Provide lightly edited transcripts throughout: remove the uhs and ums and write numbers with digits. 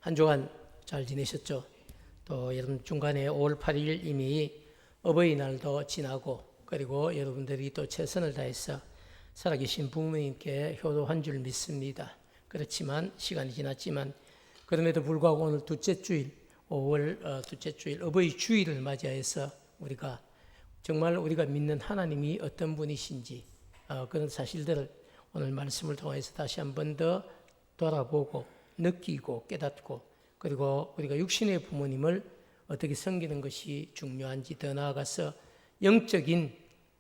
한 주간 잘 지내셨죠? 또 여러분 중간에 5월 8일 이미 어버이날도 지나고 그리고 여러분들이 또 최선을 다해서 살아계신 부모님께 효도한 줄 믿습니다. 그렇지만 시간이 지났지만 그럼에도 불구하고 오늘 둘째 주일 5월 둘째 주일 어버이 주일을 맞이해서 우리가 정말 우리가 믿는 하나님이 어떤 분이신지 그런 사실들을 오늘 말씀을 통해서 다시 한 번 더 돌아보고 느끼고 깨닫고 그리고 우리가 육신의 부모님을 어떻게 섬기는 것이 중요한지 더 나아가서 영적인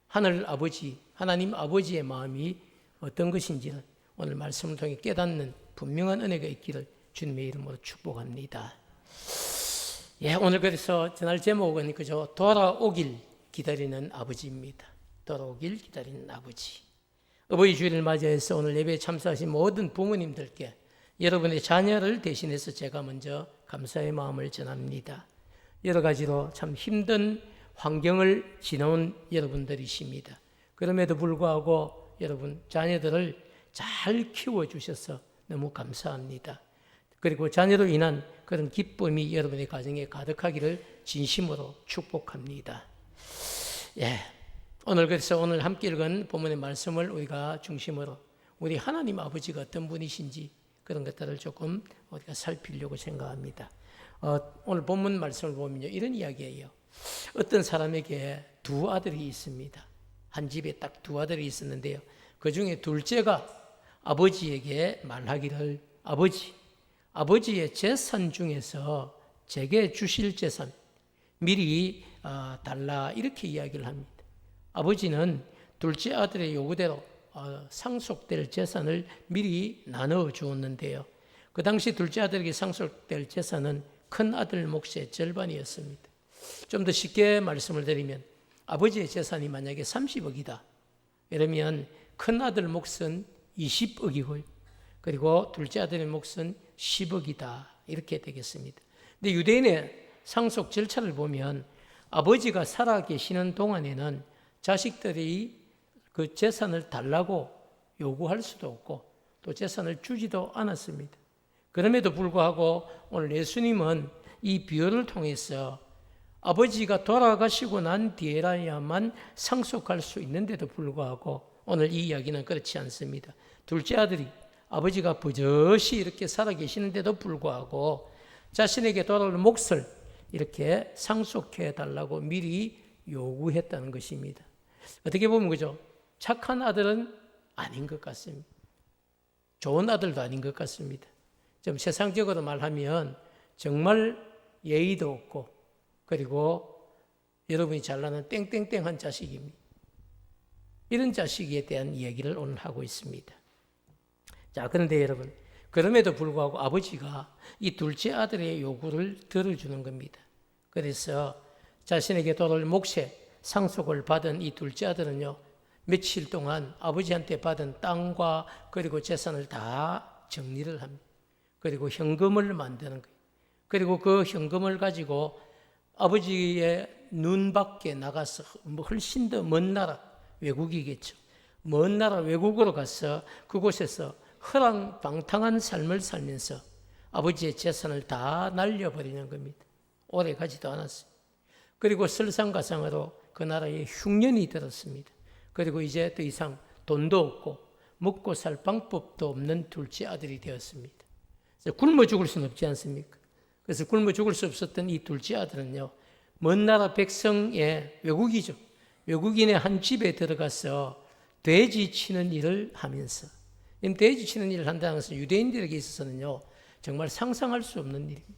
하늘 아버지, 하나님 아버지의 마음이 어떤 것인지를 오늘 말씀을 통해 깨닫는 분명한 은혜가 있기를 주님의 이름으로 축복합니다. 오늘 그래서 전할 제목은 그저 돌아오길 기다리는 아버지입니다. 돌아오길 기다리는 아버지. 어버이 주일을 맞이해서 오늘 예배에 참석하신 모든 부모님들께 여러분의 자녀를 대신해서 제가 먼저 감사의 마음을 전합니다. 여러 가지로 참 힘든 환경을 지나온 여러분들이십니다. 그럼에도 불구하고 여러분 자녀들을 잘 키워주셔서 너무 감사합니다. 그리고 자녀로 인한 그런 기쁨이 여러분의 가정에 가득하기를 진심으로 축복합니다. 오늘 그래서 오늘 함께 읽은 본문의 말씀을 우리가 중심으로 우리 하나님 아버지가 어떤 분이신지 그런 것들을 조금 우리가 살피려고 생각합니다. 오늘 본문 말씀을 보면요 이런 이야기예요. 어떤 사람에게 두 아들이 있습니다. 한 집에 딱 두 아들이 있었는데요. 그 중에 둘째가 아버지에게 말하기를 아버지의 재산 중에서 제게 주실 재산 미리 달라 이렇게 이야기를 합니다. 아버지는 둘째 아들의 요구대로 상속될 재산을 미리 나눠 주었는데요. 그 당시 둘째 아들에게 상속될 재산은 큰 아들 몫의 절반이었습니다. 좀 더 쉽게 말씀을 드리면 아버지의 재산이 만약에 30억이다. 이러면 큰 아들 몫은 20억이고요. 그리고 둘째 아들의 몫은 10억이다. 이렇게 되겠습니다. 근데 유대인의 상속 절차를 보면 아버지가 살아 계시는 동안에는 자식들이 그 재산을 달라고 요구할 수도 없고 또 재산을 주지도 않았습니다. 그럼에도 불구하고 오늘 예수님은 이 비유를 통해서 아버지가 돌아가시고 난 뒤에라야만 상속할 수 있는데도 불구하고 오늘 이 이야기는 그렇지 않습니다. 둘째 아들이 아버지가 버젓이 이렇게 살아 계시는데도 불구하고 자신에게 돌아올 몫을 이렇게 상속해 달라고 미리 요구했다는 것입니다. 어떻게 보면 그죠? 착한 아들은 아닌 것 같습니다. 좋은 아들도 아닌 것 같습니다. 좀 세상적으로 말하면 정말 예의도 없고 그리고 여러분이 잘나는 땡땡땡한 자식입니다. 이런 자식에 대한 이야기를 오늘 하고 있습니다. 자, 그런데 여러분 그럼에도 불구하고 아버지가 이 둘째 아들의 요구를 들어주는 겁니다. 그래서 자신에게 돌아올 몫의 상속을 받은 이 둘째 아들은요 며칠 동안 아버지한테 받은 땅과 그리고 재산을 다 정리를 합니다. 그리고 현금을 만드는 거예요. 그리고 그 현금을 가지고 아버지의 눈 밖에 나가서 훨씬 더 먼 나라, 외국이겠죠. 먼 나라 외국으로 가서 그곳에서 허랑방탕한 삶을 살면서 아버지의 재산을 다 날려버리는 겁니다. 오래 가지도 않았어요. 그리고 설상가상으로 그 나라에 흉년이 들었습니다. 그리고 이제 더 이상 돈도 없고 먹고 살 방법도 없는 둘째 아들이 되었습니다. 굶어 죽을 수는 없지 않습니까? 그래서 굶어 죽을 수 없었던 이 둘째 아들은요, 먼 나라 백성의 외국이죠. 외국인의 한 집에 들어가서 돼지 치는 일을 하면서, 돼지 치는 일을 한다는 것은 유대인들에게 있어서는요, 정말 상상할 수 없는 일입니다.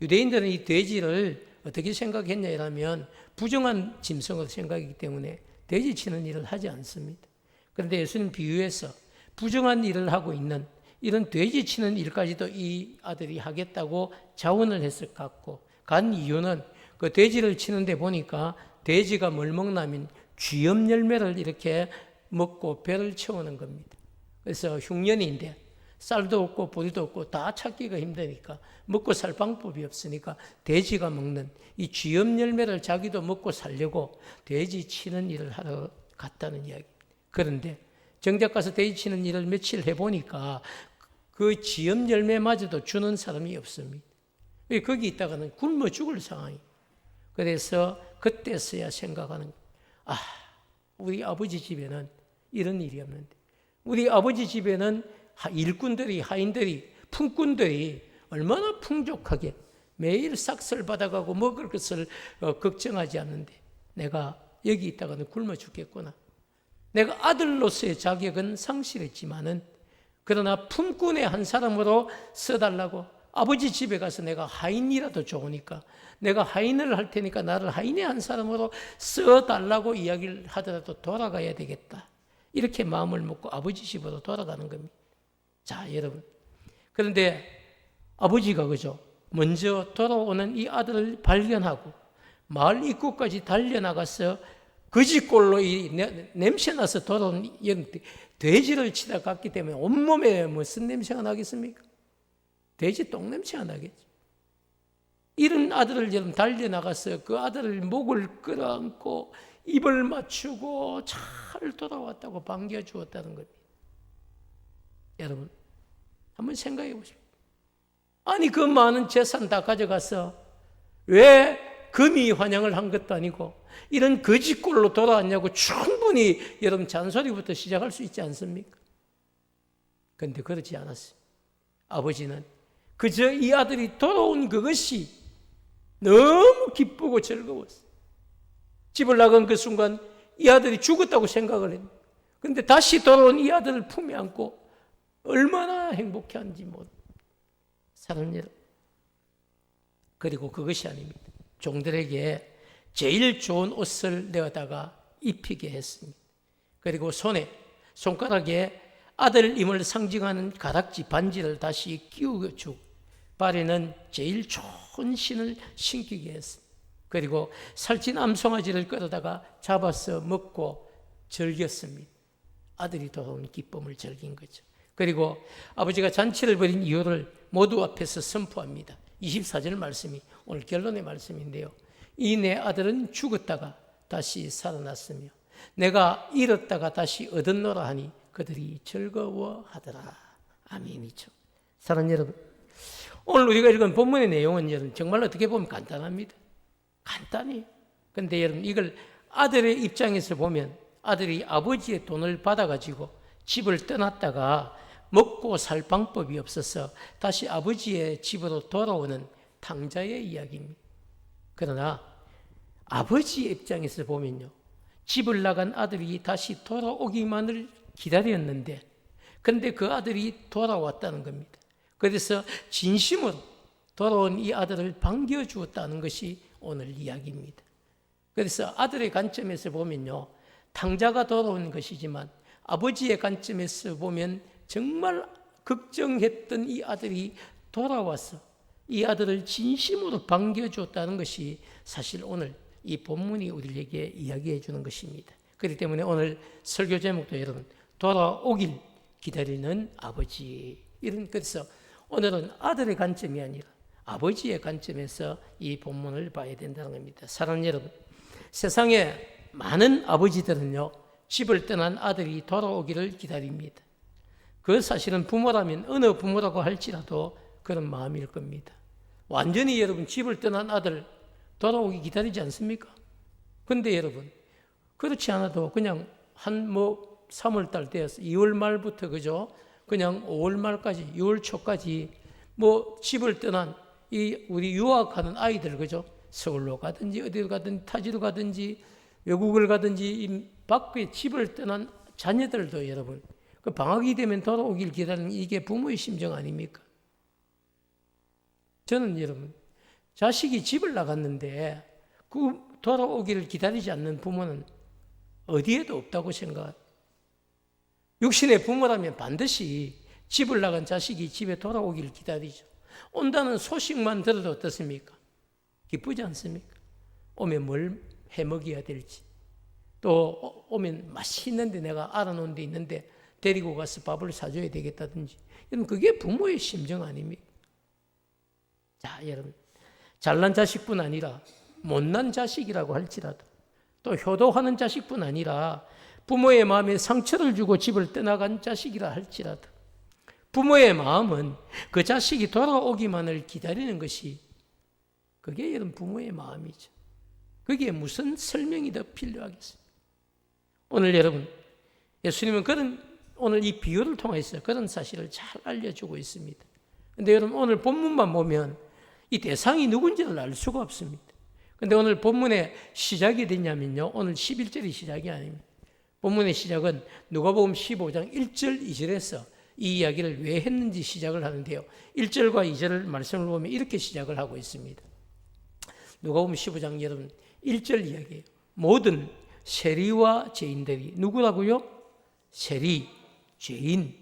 유대인들은 이 돼지를 어떻게 생각했냐면 부정한 짐승으로 생각하기 때문에 돼지 치는 일을 하지 않습니다. 그런데 예수님 비유에서 부정한 일을 하고 있는 이런 돼지 치는 일까지도 이 아들이 하겠다고 자원을 했을 것 같고 간 이유는 그 돼지를 치는데 보니까 돼지가 뭘 먹냐면 쥐염 열매를 이렇게 먹고 배를 채우는 겁니다. 그래서 흉년인데 쌀도 없고 보리도 없고 다 찾기가 힘드니까 먹고 살 방법이 없으니까 돼지가 먹는 이 쥐염 열매를 자기도 먹고 살려고 돼지 치는 일을 하러 갔다는 이야기입니다. 그런데 정작 가서 돼지 치는 일을 며칠 해보니까 그 지엽 열매마저도 주는 사람이 없습니다. 거기 있다가는 굶어 죽을 상황이에요. 그래서 그때서야 생각하는, 우리 아버지 집에는 이런 일이 없는데, 우리 아버지 집에는 일꾼들이, 하인들이, 품꾼들이 얼마나 풍족하게 매일 싹쓸 받아가고 먹을 것을 걱정하지 않는데 내가 여기 있다가는 굶어 죽겠구나. 내가 아들로서의 자격은 상실했지만은 그러나 품꾼의 한 사람으로 써달라고, 아버지 집에 가서 내가 하인이라도 좋으니까 내가 하인을 할 테니까 나를 하인의 한 사람으로 써달라고 이야기를 하더라도 돌아가야 되겠다. 이렇게 마음을 먹고 아버지 집으로 돌아가는 겁니다. 자, 여러분. 그런데 아버지가 그죠? 먼저 돌아오는 이 아들을 발견하고 마을 입구까지 달려나가서 거지꼴로 이 냄새나서 돌아온 돼지를 치다 갔기 때문에 온몸에 무슨 냄새가 나겠습니까? 돼지 똥냄새가 나겠죠. 이런 아들을 여러분 달려나가서 그 아들을 목을 끌어안고 입을 맞추고 잘 돌아왔다고 반겨주었다는 겁니다. 여러분 한번 생각해 보십시오. 아니 그 많은 재산 다 가져가서 왜 금이 환영을 한 것도 아니고 이런 거지꼴로 돌아왔냐고 충분히 여러분 잔소리부터 시작할 수 있지 않습니까? 그런데 그렇지 않았어요. 아버지는 그저 이 아들이 돌아온 그것이 너무 기쁘고 즐거웠어요. 집을 나간 그 순간 이 아들이 죽었다고 생각을 했는데 그런데 다시 돌아온 이 아들을 품에 안고 얼마나 행복해한지 사랑하는 여러분. 그리고 그것이 아닙니다. 종들에게 제일 좋은 옷을 내어다가 입히게 했습니다. 그리고 손가락에 아들임을 상징하는 가락지 반지를 다시 끼워주고 발에는 제일 좋은 신을 신기게 했습니다. 그리고 살찐 암송아지를 끌어다가 잡아서 먹고 즐겼습니다. 아들이 돌아온 기쁨을 즐긴 거죠. 그리고 아버지가 잔치를 벌인 이유를 모두 앞에서 선포합니다. 24절 말씀이 오늘 결론의 말씀인데요. 이 내 아들은 죽었다가 다시 살아났으며 내가 잃었다가 다시 얻었노라 하니 그들이 즐거워하더라. 아멘이죠. 사랑하는 여러분, 오늘 우리가 읽은 본문의 내용은 여러분 정말 어떻게 보면 간단합니다. 간단해요. 그런데 여러분 이걸 아들의 입장에서 보면 아들이 아버지의 돈을 받아가지고 집을 떠났다가 먹고 살 방법이 없어서 다시 아버지의 집으로 돌아오는 탕자의 이야기입니다. 그러나 아버지의 입장에서 보면요, 집을 나간 아들이 다시 돌아오기만을 기다렸는데 그런데 그 아들이 돌아왔다는 겁니다. 그래서 진심으로 돌아온 이 아들을 반겨주었다는 것이 오늘 이야기입니다. 그래서 아들의 관점에서 보면요, 탕자가 돌아온 것이지만 아버지의 관점에서 보면 정말 걱정했던 이 아들이 돌아와서 이 아들을 진심으로 반겨주었다는 것이 사실 오늘 이 본문이 우리에게 이야기해 주는 것입니다. 그렇기 때문에 오늘 설교 제목도 여러분 돌아오길 기다리는 아버지, 그래서 오늘은 아들의 관점이 아니라 아버지의 관점에서 이 본문을 봐야 된다는 겁니다. 사랑하는 여러분, 세상에 많은 아버지들은요 집을 떠난 아들이 돌아오기를 기다립니다. 그 사실은 부모라면 어느 부모라고 할지라도 그런 마음일 겁니다. 완전히 여러분 집을 떠난 아들 돌아오기 기다리지 않습니까? 그런데 여러분 그렇지 않아도 그냥 3월달 되어서 2월 말부터 그죠? 그냥 5월 말까지 6월 초까지 집을 떠난 우리 유학하는 아이들 그죠? 서울로 가든지 어디로 가든지 타지로 가든지 외국을 가든지 밖에 집을 떠난 자녀들도 여러분 그 방학이 되면 돌아오길 기다리는 이게 부모의 심정 아닙니까? 저는 여러분 자식이 집을 나갔는데 그 돌아오기를 기다리지 않는 부모는 어디에도 없다고 생각합니다. 육신의 부모라면 반드시 집을 나간 자식이 집에 돌아오기를 기다리죠. 온다는 소식만 들어도 어떻습니까? 기쁘지 않습니까? 오면 뭘 해먹여야 될지, 또 오면 맛있는 데 내가 알아놓은 데 있는데 데리고 가서 밥을 사줘야 되겠다든지, 여러분 그게 부모의 심정 아닙니까? 자, 여러분 잘난 자식뿐 아니라 못난 자식이라고 할지라도 또 효도하는 자식뿐 아니라 부모의 마음에 상처를 주고 집을 떠나간 자식이라 할지라도 부모의 마음은 그 자식이 돌아오기만을 기다리는 것이 그게 여러분 부모의 마음이죠. 거기에 무슨 설명이 더 필요하겠습니까? 오늘 여러분 예수님은 오늘 이 비유를 통해서 그런 사실을 잘 알려주고 있습니다. 그런데 여러분 오늘 본문만 보면 이 대상이 누군지를 알 수가 없습니다. 그런데 오늘 본문의 시작이 됐냐면요, 오늘 11절이 시작이 아닙니다. 본문의 시작은 누가복음 15장 1절 2절에서 이 이야기를 왜 했는지 시작을 하는데요, 1절과 2절 말씀을 보면 이렇게 시작을 하고 있습니다. 누가복음 15장 여러분 1절 이야기예요. 모든 세리와 죄인들이 누구라고요? 세리, 죄인,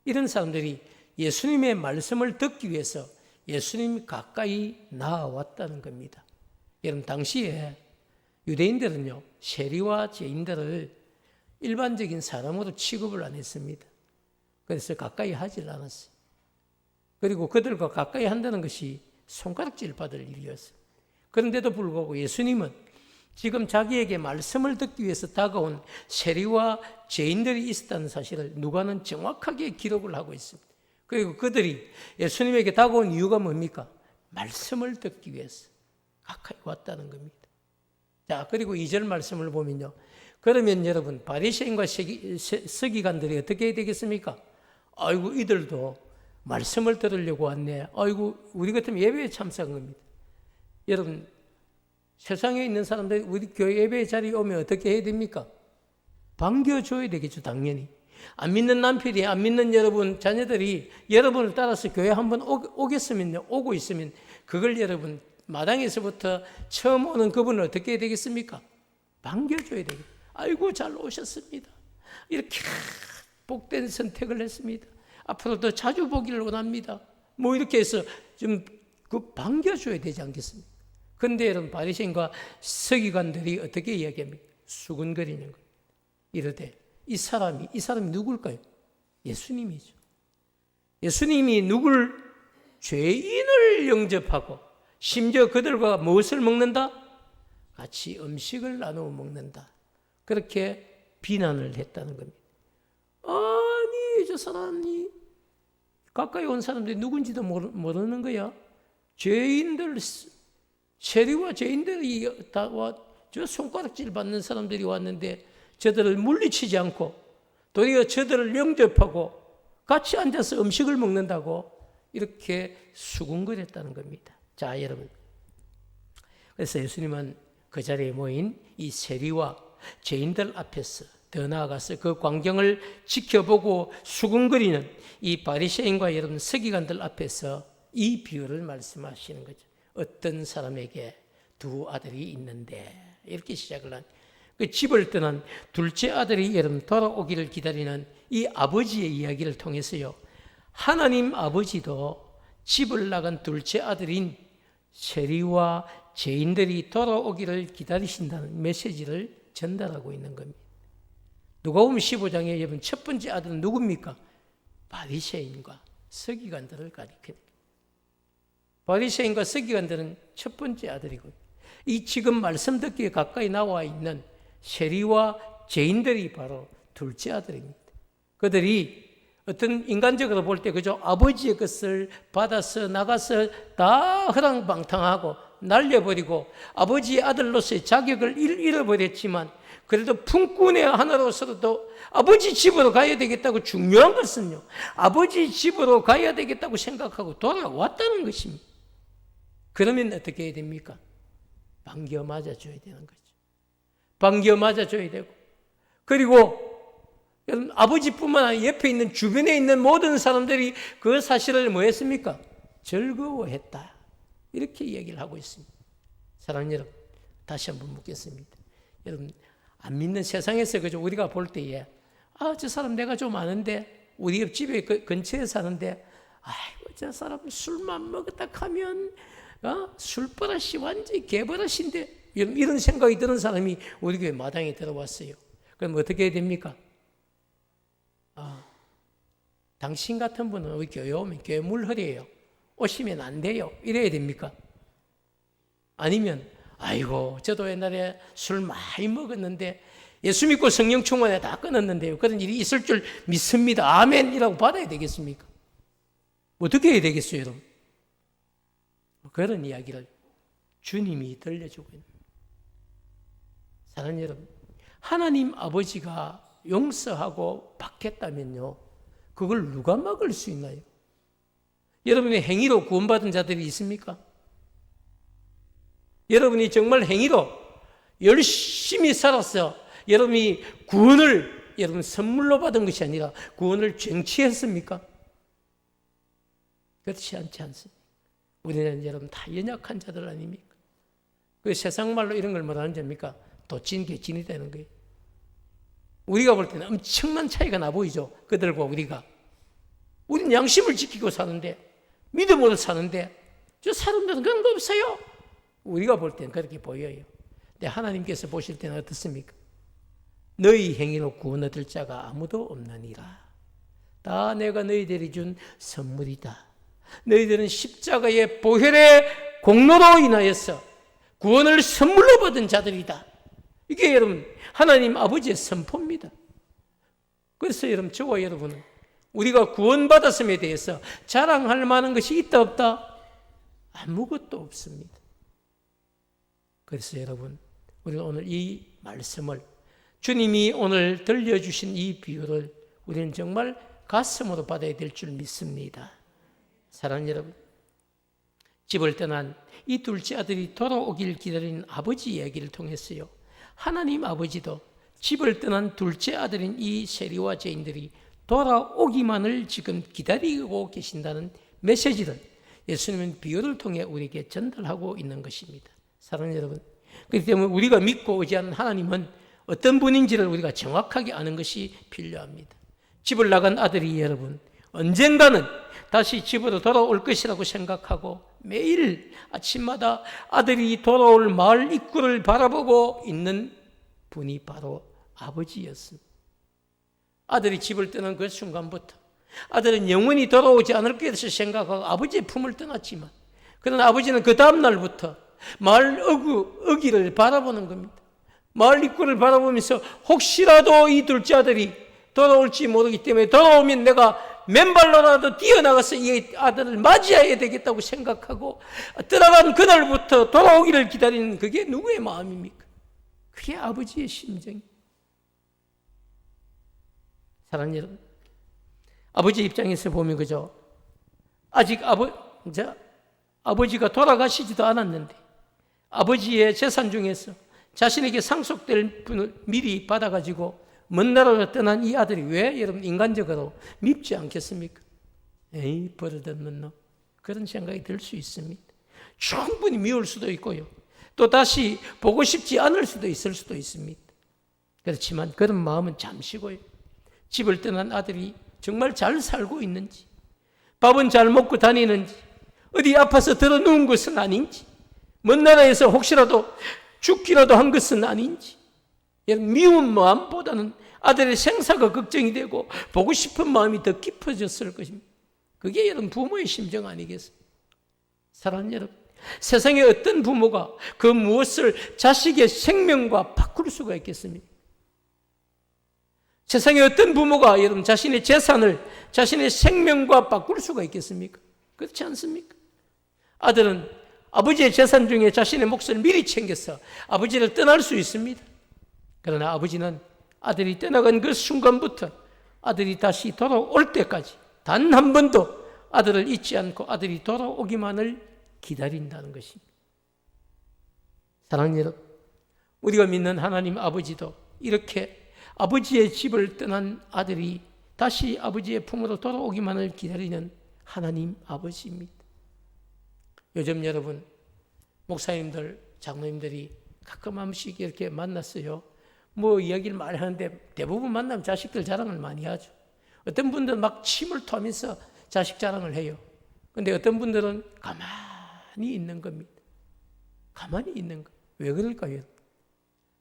이런 사람들이 예수님의 말씀을 듣기 위해서 예수님이 가까이 나아왔다는 겁니다. 여러분 당시에 유대인들은요, 세리와 죄인들을 일반적인 사람으로 취급을 안 했습니다. 그래서 가까이 하질 않았어요. 그리고 그들과 가까이 한다는 것이 손가락질 받을 일이었어요. 그런데도 불구하고 예수님은 지금 자기에게 말씀을 듣기 위해서 다가온 세리와 죄인들이 있었다는 사실을 누가는 정확하게 기록을 하고 있습니다. 그리고 그들이 예수님에게 다가온 이유가 뭡니까? 말씀을 듣기 위해서 가까이 왔다는 겁니다. 자, 그리고 2절 말씀을 보면요, 그러면 여러분 바리새인과 서기관들이 어떻게 해야 되겠습니까? 아이고 이들도 말씀을 들으려고 왔네. 아이고 우리 같으면 예배에 참석한 겁니다. 여러분 세상에 있는 사람들이 우리 교회 예배 자리에 오면 어떻게 해야 됩니까? 반겨줘야 되겠죠, 당연히. 안 믿는 남편이, 안 믿는 여러분 자녀들이 여러분을 따라서 교회 한번 오겠으면요, 오고 있으면 그걸 여러분 마당에서부터 처음 오는 그분을 어떻게 해야 되겠습니까? 반겨줘야 되겠죠. 아이고 잘 오셨습니다. 이렇게 복된 선택을 했습니다. 앞으로 더 자주 보기를 원합니다. 뭐 이렇게 해서 좀 그 반겨줘야 되지 않겠습니까? 그런데 여러분 바리새인과 서기관들이 어떻게 이야기합니까? 수군거리는 거예요. 이르되 이 사람이 누굴까요? 예수님이죠. 예수님이 누굴? 죄인을 영접하고 심지어 그들과 무엇을 먹는다? 같이 음식을 나누어 먹는다. 그렇게 비난을 했다는 겁니다. 아니 저 사람이 가까이 온 사람들이 누군지도 모르는 거야. 죄인들, 세리와 죄인들이 다 저 손가락질 받는 사람들이 왔는데 저들을 물리치지 않고 도리어 저들을 영접하고 같이 앉아서 음식을 먹는다고 이렇게 수군거렸다는 겁니다. 자, 여러분. 그래서 예수님은 그 자리에 모인 이 세리와 죄인들 앞에서 더 나아가서 그 광경을 지켜보고 수군거리는 이 바리새인과 여러분 서기관들 앞에서 이 비유를 말씀하시는 거죠. 어떤 사람에게 두 아들이 있는데 이렇게 시작을 한 그 집을 떠난 둘째 아들이 여러분 돌아오기를 기다리는 이 아버지의 이야기를 통해서요, 하나님 아버지도 집을 나간 둘째 아들인 세리와 죄인들이 돌아오기를 기다리신다는 메시지를 전달하고 있는 겁니다. 누가복음 15장에 여러분 첫 번째 아들은 누굽니까? 바리새인과 서기관들을 가리킵니다. 바리새인과 서기관들은 첫 번째 아들이고, 이 지금 말씀 듣기에 가까이 나와 있는 세리와 죄인들이 바로 둘째 아들입니다. 그들이 어떤 인간적으로 볼 때 그저 아버지의 것을 받아서 나가서 다 허랑방탕하고 날려버리고 아버지의 아들로서의 자격을 잃어버렸지만 그래도 품꾼의 하나로서도 아버지 집으로 가야 되겠다고, 중요한 것은요, 아버지 집으로 가야 되겠다고 생각하고 돌아왔다는 것입니다. 그러면 어떻게 해야 됩니까? 반겨 맞아줘야 되는 거죠. 반겨 맞아줘야 되고, 그리고 아버지뿐만 아니라 옆에 있는 주변에 있는 모든 사람들이 그 사실을 뭐 했습니까? 즐거워했다. 이렇게 얘기를 하고 있습니다. 사랑하는 여러분, 다시 한번 묻겠습니다. 여러분, 안 믿는 세상에서 그저 우리가 볼 때에 저 사람 내가 좀 아는데, 우리 옆집에 근처에 사는데 아이고 저 사람 술만 먹었다 하면 술버릇이 완전히 개버릇인데, 이런 생각이 드는 사람이 우리 교회 마당에 들어왔어요. 그럼 어떻게 해야 됩니까? 당신 같은 분은 우리 교회 오면 교회 물흐려요. 오시면 안 돼요. 이래야 됩니까? 아니면 아이고 저도 옛날에 술 많이 먹었는데 예수 믿고 성령 충만에 다 끊었는데요. 그런 일이 있을 줄 믿습니다. 아멘이라고 받아야 되겠습니까? 어떻게 해야 되겠어요, 여러분? 그런 이야기를 주님이 들려주고 있는. 사랑하는 여러분, 하나님 아버지가 용서하고 받겠다면요, 그걸 누가 막을 수 있나요? 여러분의 행위로 구원받은 자들이 있습니까? 여러분이 정말 행위로 열심히 살아서 여러분이 구원을 여러분 선물로 받은 것이 아니라 구원을 쟁취했습니까? 그렇지 않지 않습니까? 우리는 여러분 다 연약한 자들 아닙니까? 그 세상 말로 이런 걸 뭐라는 겁니까? 도찐 개찐이 되는 거예요. 우리가 볼 때는 엄청난 차이가 나 보이죠? 그들과 우리가. 우리는 양심을 지키고 사는데, 믿음으로 사는데, 저 사람들은 그런 거 없어요. 우리가 볼 때는 그렇게 보여요. 근데 하나님께서 보실 때는 어떻습니까? 너희 행위로 구원 얻을 자가 아무도 없느니라. 다 내가 너희들이 준 선물이다. 너희들은 십자가의 보혈의 공로로 인하여서 구원을 선물로 받은 자들이다. 이게 여러분 하나님 아버지의 선포입니다. 그래서 여러분 저와 여러분은 우리가 구원받았음에 대해서 자랑할 만한 것이 있다 없다? 아무것도 없습니다. 그래서 여러분 우리는 오늘 이 말씀을 주님이 오늘 들려주신 이 비유를 우리는 정말 가슴으로 받아야 될 줄 믿습니다. 사랑하는 여러분, 집을 떠난 이 둘째 아들이 돌아오길 기다리는 아버지 이야기를 통해서요, 하나님 아버지도 집을 떠난 둘째 아들인 이 세리와 죄인들이 돌아오기만을 지금 기다리고 계신다는 메시지를 예수님은 비유를 통해 우리에게 전달하고 있는 것입니다. 사랑하는 여러분, 그렇기 때문에 우리가 믿고 의지하는 하나님은 어떤 분인지를 우리가 정확하게 아는 것이 필요합니다. 집을 나간 아들이 여러분 언젠가는 다시 집으로 돌아올 것이라고 생각하고 매일 아침마다 아들이 돌아올 마을 입구를 바라보고 있는 분이 바로 아버지였습니다. 아들이 집을 떠난 그 순간부터 아들은 영원히 돌아오지 않을 것을 생각하고 아버지의 품을 떠났지만, 그러나 아버지는 그 다음 날부터 마을 어귀를 바라보는 겁니다. 마을 입구를 바라보면서 혹시라도 이 둘째 아들이 돌아올지 모르기 때문에 돌아오면 내가 맨발로라도 뛰어나가서 이 아들을 맞이해야 되겠다고 생각하고 떠나간 그날부터 돌아오기를 기다리는, 그게 누구의 마음입니까? 그게 아버지의 심정입니다. 사랑하는 여러분, 아버지 입장에서 보면 그죠? 아직 아버지가 돌아가시지도 않았는데 아버지의 재산 중에서 자신에게 상속될 분을 미리 받아가지고 먼 나라로 떠난 이 아들이 왜 여러분 인간적으로 밉지 않겠습니까? 에이, 버릇없는 놈, 그런 생각이 들 수 있습니다. 충분히 미울 수도 있고요, 또 다시 보고 싶지 않을 수도 있을 수도 있습니다. 그렇지만 그런 마음은 잠시고요, 집을 떠난 아들이 정말 잘 살고 있는지, 밥은 잘 먹고 다니는지, 어디 아파서 들어 누운 것은 아닌지, 먼 나라에서 혹시라도 죽기라도 한 것은 아닌지, 미운 마음보다는 아들의 생사가 걱정이 되고 보고 싶은 마음이 더 깊어졌을 것입니다. 그게 여러분 부모의 심정 아니겠습니까? 사랑하는 여러분, 세상에 어떤 부모가 그 무엇을 자식의 생명과 바꿀 수가 있겠습니까? 세상에 어떤 부모가 여러분 자신의 재산을 자신의 생명과 바꿀 수가 있겠습니까? 그렇지 않습니까? 아들은 아버지의 재산 중에 자신의 몫을 미리 챙겨서 아버지를 떠날 수 있습니다. 그러나 아버지는 아들이 떠나간 그 순간부터 아들이 다시 돌아올 때까지 단 한 번도 아들을 잊지 않고 아들이 돌아오기만을 기다린다는 것입니다. 사랑하는 여러분, 우리가 믿는 하나님 아버지도 이렇게 아버지의 집을 떠난 아들이 다시 아버지의 품으로 돌아오기만을 기다리는 하나님 아버지입니다. 요즘 여러분 목사님들, 장로님들이 가끔 한 번씩 이렇게 만났어요. 뭐 이야기를 많이 하는데 대부분 만나면 자식들 자랑을 많이 하죠. 어떤 분들은 막 침을 토하면서 자식 자랑을 해요. 그런데 어떤 분들은 가만히 있는 겁니다. 가만히 있는 거. 왜 그럴까요?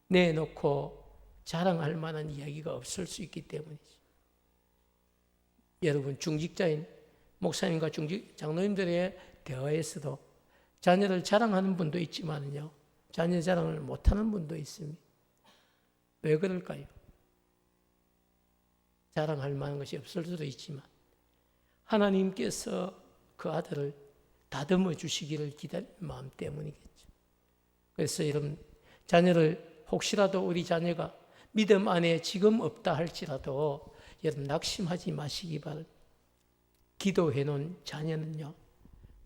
내놓고 자랑할 만한 이야기가 없을 수 있기 때문이죠. 여러분 중직자인 목사님과 장로님들의 대화에서도 자녀를 자랑하는 분도 있지만요, 자녀 자랑을 못하는 분도 있습니다. 왜 그럴까요? 자랑할 만한 것이 없을 수도 있지만 하나님께서 그 아들을 다듬어 주시기를 기다리는 마음 때문이겠죠. 그래서 여러분, 자녀를 혹시라도 우리 자녀가 믿음 안에 지금 없다 할지라도 여러분 낙심하지 마시기 바랍니다. 기도해 놓은 자녀는요,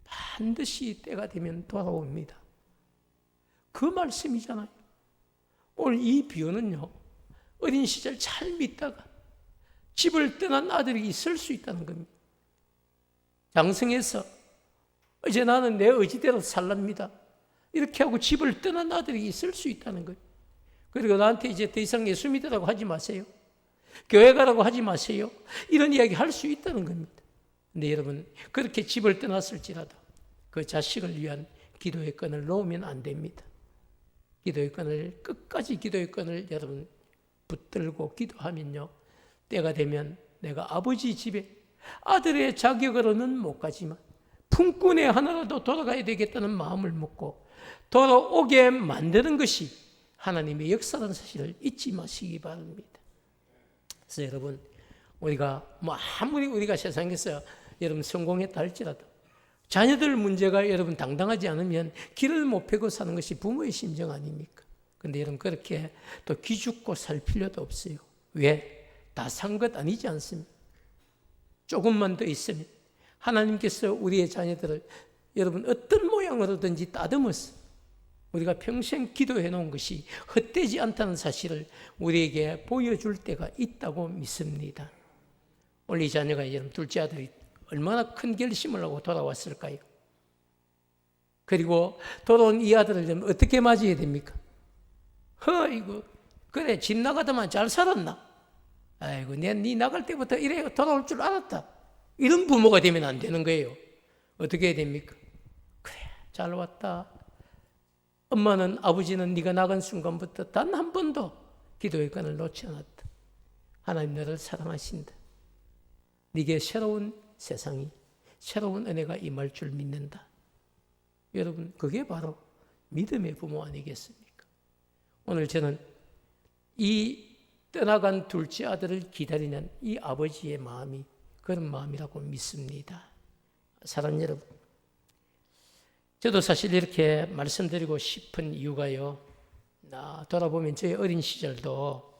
반드시 때가 되면 돌아옵니다. 그 말씀이잖아요. 오늘 이 비유는요, 어린 시절 잘 믿다가 집을 떠난 아들이 있을 수 있다는 겁니다. 장성해서 이제 나는 내 의지대로 살랍니다, 이렇게 하고 집을 떠난 아들이 있을 수 있다는 거예요. 그리고 나한테 이제 더 이상 예수 믿으라고 하지 마세요, 교회 가라고 하지 마세요, 이런 이야기 할 수 있다는 겁니다. 근데 여러분, 그렇게 집을 떠났을지라도 그 자식을 위한 기도의 끈을 놓으면 안 됩니다. 기도의 끈을, 끝까지 기도의 끈을 여러분 붙들고 기도하면요, 때가 되면 내가 아버지 집에 아들의 자격으로는 못 가지만 품꾼의 하나라도 돌아가야 되겠다는 마음을 먹고 돌아오게 만드는 것이 하나님의 역사라는 사실을 잊지 마시기 바랍니다. 그래서 여러분, 우리가 아무리 우리가 세상에서 여러분 성공했다 할지라도 자녀들 문제가 여러분 당당하지 않으면 길을 못 펴고 사는 것이 부모의 심정 아닙니까? 근데 여러분, 그렇게 또 기죽고 살 필요도 없어요. 왜? 다 산 것 아니지 않습니까? 조금만 더 있으면 하나님께서 우리의 자녀들을 여러분 어떤 모양으로든지 따듬어서 우리가 평생 기도해 놓은 것이 헛되지 않다는 사실을 우리에게 보여줄 때가 있다고 믿습니다. 오늘 이 자녀가 여러분 둘째 아들이 얼마나 큰 결심을 하고 돌아왔을까요? 그리고 돌아온 이 아들을 어떻게 맞이해야 됩니까? 이거 그래, 집 나가다만 잘 살았나? 아이고, 네 나갈 때부터 이래 돌아올 줄 알았다, 이런 부모가 되면 안 되는 거예요. 어떻게 해야 됩니까? 그래, 잘 왔다. 엄마는, 아버지는 네가 나간 순간부터 단 한 번도 기도의 끈을 놓지 않았다. 하나님 너를 사랑하신다. 네게 새로운 세상이, 새로운 은혜가 임할 줄 믿는다. 여러분, 그게 바로 믿음의 부모 아니겠습니까? 오늘 저는 이 떠나간 둘째 아들을 기다리는 이 아버지의 마음이 그런 마음이라고 믿습니다. 사랑하는 여러분, 저도 사실 이렇게 말씀드리고 싶은 이유가요, 돌아보면 저의 어린 시절도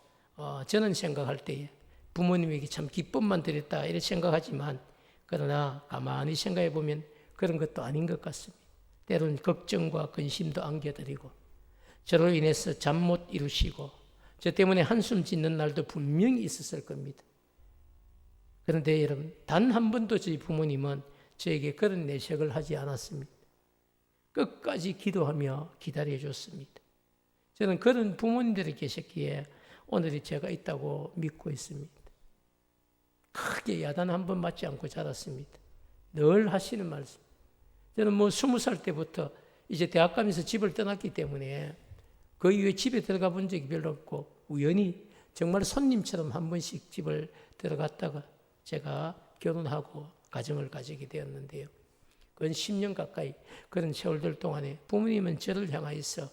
저는 생각할 때에 부모님에게 참 기쁨만 드렸다 이렇게 생각하지만, 그러나 가만히 생각해 보면 그런 것도 아닌 것 같습니다. 때로는 걱정과 근심도 안겨드리고 저로 인해서 잠 못 이루시고 저 때문에 한숨 짓는 날도 분명히 있었을 겁니다. 그런데 여러분, 단 한 번도 저희 부모님은 저에게 그런 내색을 하지 않았습니다. 끝까지 기도하며 기다려줬습니다. 저는 그런 부모님들이 계셨기에 오늘이 제가 있다고 믿고 있습니다. 크게 야단 한 번 맞지 않고 자랐습니다. 늘 하시는 말씀. 저는 20살 때부터 이제 대학 가면서 집을 떠났기 때문에 그 이후에 집에 들어가 본 적이 별로 없고, 우연히 정말 손님처럼 한 번씩 집을 들어갔다가 제가 결혼하고 가정을 가지게 되었는데요. 그건 10년 가까이 그런 세월들 동안에 부모님은 저를 향하여서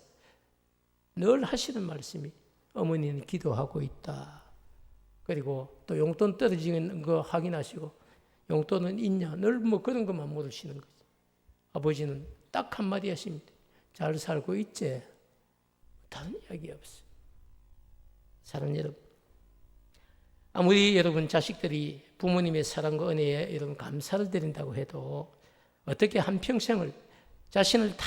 늘 하시는 말씀이, 어머니는 기도하고 있다. 그리고 또 용돈 떨어지는 거 확인하시고 용돈은 있냐, 늘 그런 것만 물으시는 거죠. 아버지는 딱 한마디 하십니다. 잘 살고 있지? 다른 이야기 없어요. 사랑하는 여러분, 아무리 여러분 자식들이 부모님의 사랑과 은혜에 여러분 감사를 드린다고 해도 어떻게 한평생을 자신을 다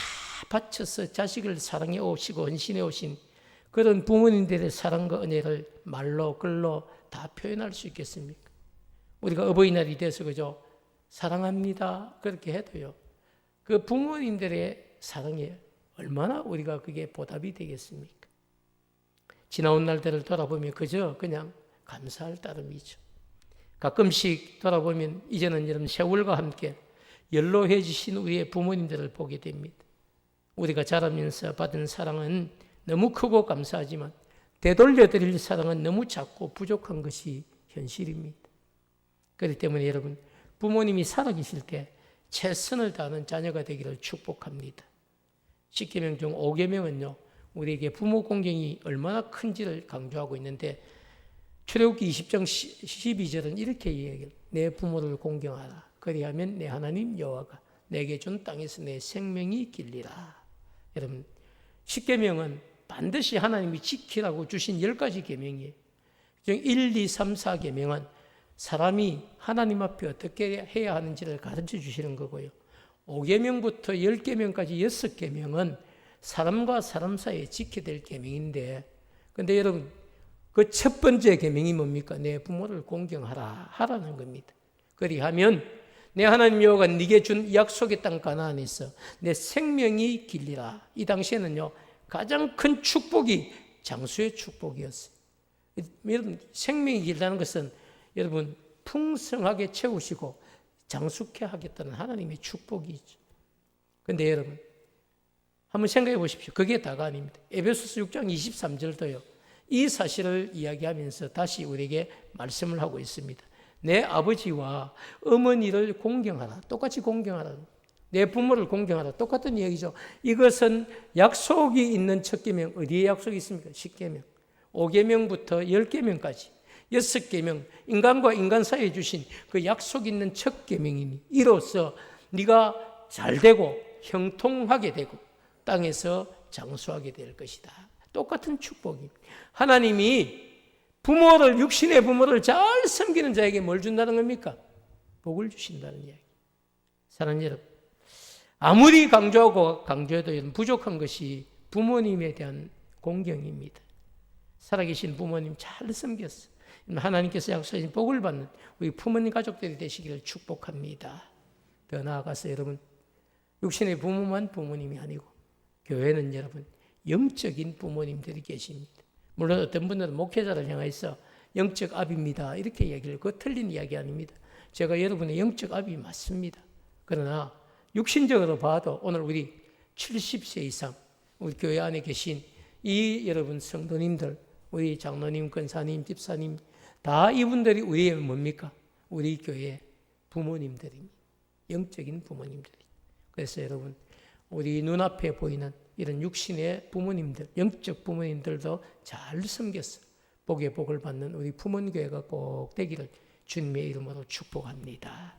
바쳐서 자식을 사랑해 오시고 헌신해 오신 그런 부모님들의 사랑과 은혜를 말로 글로 다 표현할 수 있겠습니까? 우리가 어버이날이 돼서 그저 사랑합니다 그렇게 해도요, 그 부모님들의 사랑에 얼마나 우리가 그게 보답이 되겠습니까? 지나온 날들을 돌아보면 그저 그냥 감사할 따름이죠. 가끔씩 돌아보면 이제는 여러분 세월과 함께 연로해지신 우리의 부모님들을 보게 됩니다. 우리가 자라면서 받은 사랑은 너무 크고 감사하지만 되돌려드릴 사랑은 너무 작고 부족한 것이 현실입니다. 그렇기 때문에 여러분, 부모님이 살아계실 때 최선을 다하는 자녀가 되기를 축복합니다. 10계명 중 5계명은요, 우리에게 부모 공경이 얼마나 큰지를 강조하고 있는데 출애굽기 20장 12절은 이렇게 이야기해요. 내 부모를 공경하라. 그리하면 내 하나님 여호와가 내게 준 땅에서 내 생명이 길리라. 여러분, 십계명은 반드시 하나님이 지키라고 주신 10가지 계명이에요. 1, 2, 3, 4계명은 사람이 하나님 앞에 어떻게 해야 하는지를 가르쳐 주시는 거고요. 5계명부터 10계명까지 6계명은 사람과 사람 사이에 지켜야 될 계명인데, 근데 여러분, 그 첫 번째 계명이 뭡니까? 내 부모를 공경하라 하라는 겁니다. 그리하면 내 하나님 여호와가 네게 준 약속의 땅 가나안에서 내 생명이 길리라. 이 당시에는요, 가장 큰 축복이 장수의 축복이었어요. 여러분, 생명이 길다는 것은 여러분 풍성하게 채우시고 장수케 하겠다는 하나님의 축복이죠. 그런데 여러분, 한번 생각해 보십시오. 그게 다가 아닙니다. 에베소서 6장 23절도요. 이 사실을 이야기하면서 다시 우리에게 말씀을 하고 있습니다. 내 아버지와 어머니를 공경하라. 똑같이 공경하라. 내 부모를 공경하라. 똑같은 이야기죠. 이것은 약속이 있는 첫 계명, 어디에 약속이 있습니까? 10계명. 5계명부터 10계명까지 6계명, 인간과 인간 사이에 주신 그 약속 있는 첫 계명이니 이로써 네가 잘되고 형통하게 되고 땅에서 장수하게 될 것이다. 똑같은 축복입니다. 하나님이 부모를, 육신의 부모를 잘 섬기는 자에게 뭘 준다는 겁니까? 복을 주신다는 이야기. 사랑하는 여러분, 아무리 강조해도 부족한 것이 부모님에 대한 공경입니다. 살아계신 부모님 잘 섬겼어. 하나님께서 약속하신 복을 받는 우리 부모님 가족들이 되시기를 축복합니다. 더 나아가서 여러분, 육신의 부모만 부모님이 아니고 교회는 여러분 영적인 부모님들이 계십니다. 물론 어떤 분들은 목회자를 향해서 영적 아비입니다 이렇게 이야기를, 그거 틀린 이야기 아닙니다. 제가 여러분의 영적 아비 맞습니다. 그러나 육신적으로 봐도 오늘 우리 70세 이상 우리 교회 안에 계신 이 여러분 성도님들, 우리 장로님, 권사님, 집사님, 다 이분들이 우리의 뭡니까? 우리 교회 부모님들입니다. 영적인 부모님들이. 그래서 여러분, 우리 눈앞에 보이는 이런 육신의 부모님들, 영적 부모님들도 잘 섬겼어. 복의 복을 받는 우리 부모교회가 꼭 되기를 주님의 이름으로 축복합니다.